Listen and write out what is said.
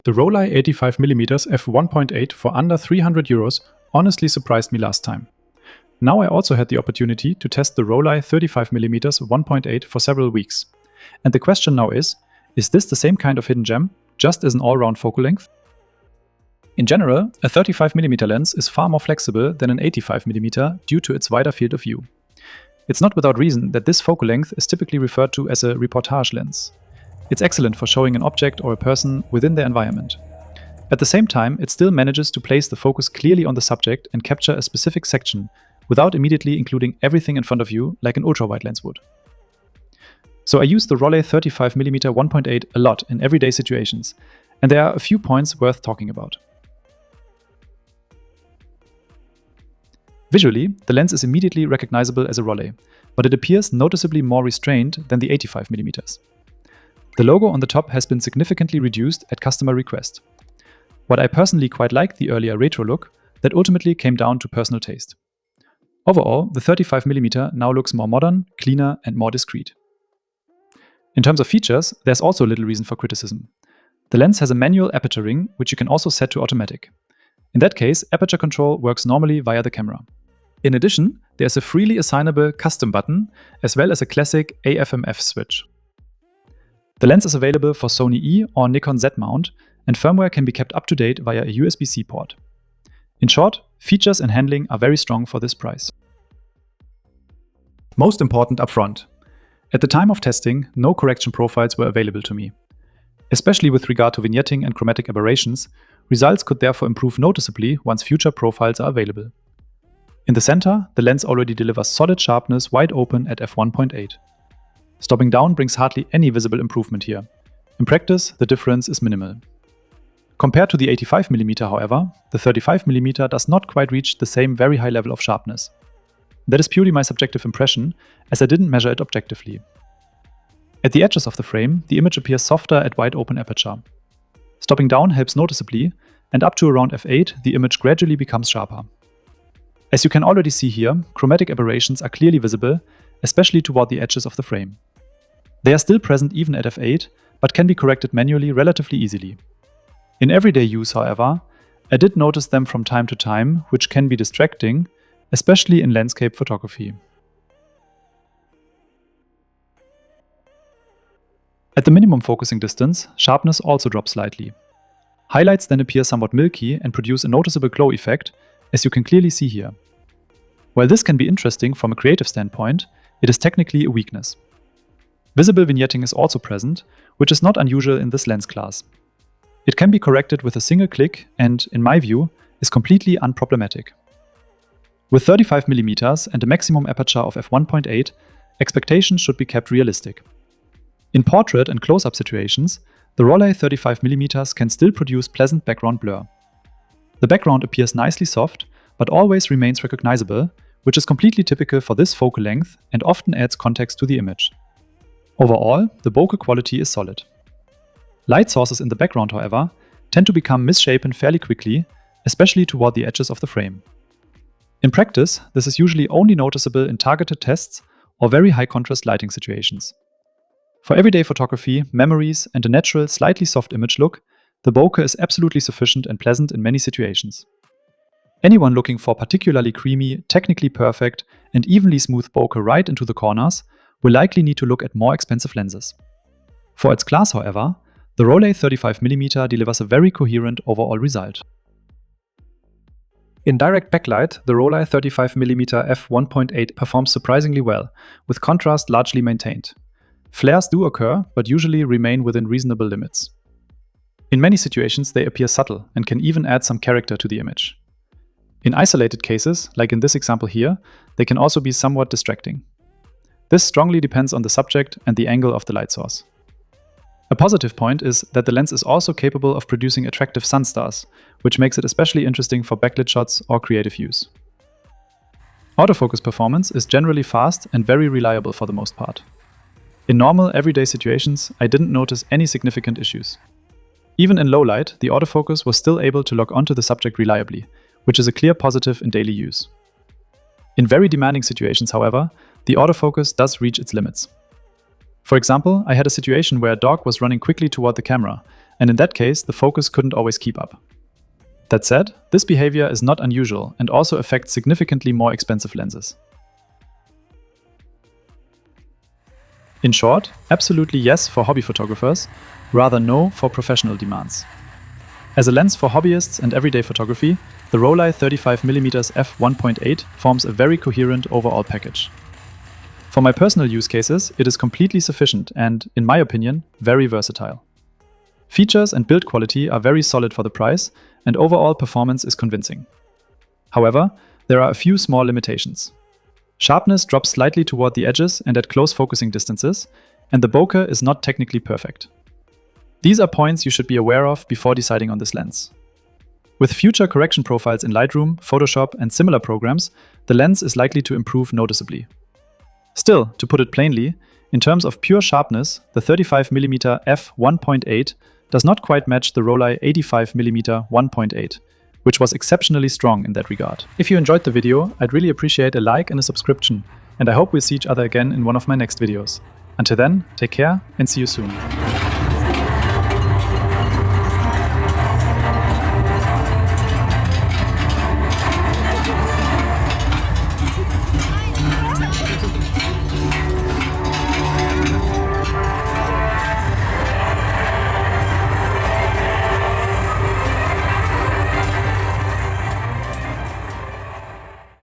The Rollei 35mm f1.8 for under €300 honestly surprised me last time. Now I also had the opportunity to test the Rollei 35mm 1.8 for several weeks. And the question now is this the same kind of hidden gem, just as an all-round focal length? In general, a 35mm lens is far more flexible than an 85mm due to its wider field of view. It's not without reason that this focal length is typically referred to as a reportage lens. It's excellent for showing an object or a person within their environment. At the same time, it still manages to place the focus clearly on the subject and capture a specific section without immediately including everything in front of you like an ultra-wide lens would. So I use the Rollei 35mm 1.8 a lot in everyday situations, and there are a few points worth talking about. Visually, the lens is immediately recognizable as a Rollei, but it appears noticeably more restrained than the 85mm. The logo on the top has been significantly reduced at customer request. What I personally quite like the earlier retro look, that ultimately came down to personal taste. Overall, the 35mm now looks more modern, cleaner, and more discreet. In terms of features, there's also little reason for criticism. The lens has a manual aperture ring, which you can also set to automatic. In that case, aperture control works normally via the camera. In addition, there's a freely assignable custom button, as well as a classic AFMF switch. The lens is available for Sony E or Nikon Z mount, and firmware can be kept up to date via a USB-C port. In short, features and handling are very strong for this price. Most important upfront. At the time of testing, no correction profiles were available to me. Especially with regard to vignetting and chromatic aberrations, results could therefore improve noticeably once future profiles are available. In the center, the lens already delivers solid sharpness wide open at f1.8. Stopping down brings hardly any visible improvement here. In practice, the difference is minimal. Compared to the 85mm, however, the 35mm does not quite reach the same very high level of sharpness. That is purely my subjective impression, as I didn't measure it objectively. At the edges of the frame, the image appears softer at wide open aperture. Stopping down helps noticeably, and up to around f8, the image gradually becomes sharper. As you can already see here, chromatic aberrations are clearly visible, especially toward the edges of the frame. They are still present even at f8, but can be corrected manually relatively easily. In everyday use, however, I did notice them from time to time, which can be distracting, especially in landscape photography. At the minimum focusing distance, sharpness also drops slightly. Highlights then appear somewhat milky and produce a noticeable glow effect, as you can clearly see here. While this can be interesting from a creative standpoint, it is technically a weakness. Visible vignetting is also present, which is not unusual in this lens class. It can be corrected with a single click and, in my view, is completely unproblematic. With 35mm and a maximum aperture of f1.8, expectations should be kept realistic. In portrait and close-up situations, the Rollei 35mm can still produce pleasant background blur. The background appears nicely soft, but always remains recognizable, which is completely typical for this focal length and often adds context to the image. Overall, the bokeh quality is solid. Light sources in the background, however, tend to become misshapen fairly quickly, especially toward the edges of the frame. In practice, this is usually only noticeable in targeted tests or very high contrast lighting situations. For everyday photography, memories, and a natural, slightly soft image look, the bokeh is absolutely sufficient and pleasant in many situations. Anyone looking for particularly creamy, technically perfect, and evenly smooth bokeh right into the corners will likely need to look at more expensive lenses. For its class, however, the Rollei 35mm delivers a very coherent overall result. In direct backlight, the Rollei 35mm f1.8 performs surprisingly well, with contrast largely maintained. Flares do occur, but usually remain within reasonable limits. In many situations, they appear subtle and can even add some character to the image. In isolated cases, like in this example here, they can also be somewhat distracting. This strongly depends on the subject and the angle of the light source. A positive point is that the lens is also capable of producing attractive sun stars, which makes it especially interesting for backlit shots or creative use. Autofocus performance is generally fast and very reliable for the most part. In normal, everyday situations, I didn't notice any significant issues. Even in low light, the autofocus was still able to lock onto the subject reliably, which is a clear positive in daily use. In very demanding situations, however, the autofocus does reach its limits. For example, I had a situation where a dog was running quickly toward the camera, and in that case, the focus couldn't always keep up. That said, this behavior is not unusual and also affects significantly more expensive lenses. In short, absolutely yes for hobby photographers, rather no for professional demands. As a lens for hobbyists and everyday photography, the Rollei 35mm f1.8 forms a very coherent overall package. For my personal use cases, it is completely sufficient and, in my opinion, very versatile. Features and build quality are very solid for the price, and overall performance is convincing. However, there are a few small limitations. Sharpness drops slightly toward the edges and at close focusing distances, and the bokeh is not technically perfect. These are points you should be aware of before deciding on this lens. With future correction profiles in Lightroom, Photoshop, and similar programs, the lens is likely to improve noticeably. Still, to put it plainly, in terms of pure sharpness, the 35mm f1.8 does not quite match the Rollei 85mm 1.8, which was exceptionally strong in that regard. If you enjoyed the video, I'd really appreciate a like and a subscription, and I hope we'll see each other again in one of my next videos. Until then, take care and see you soon.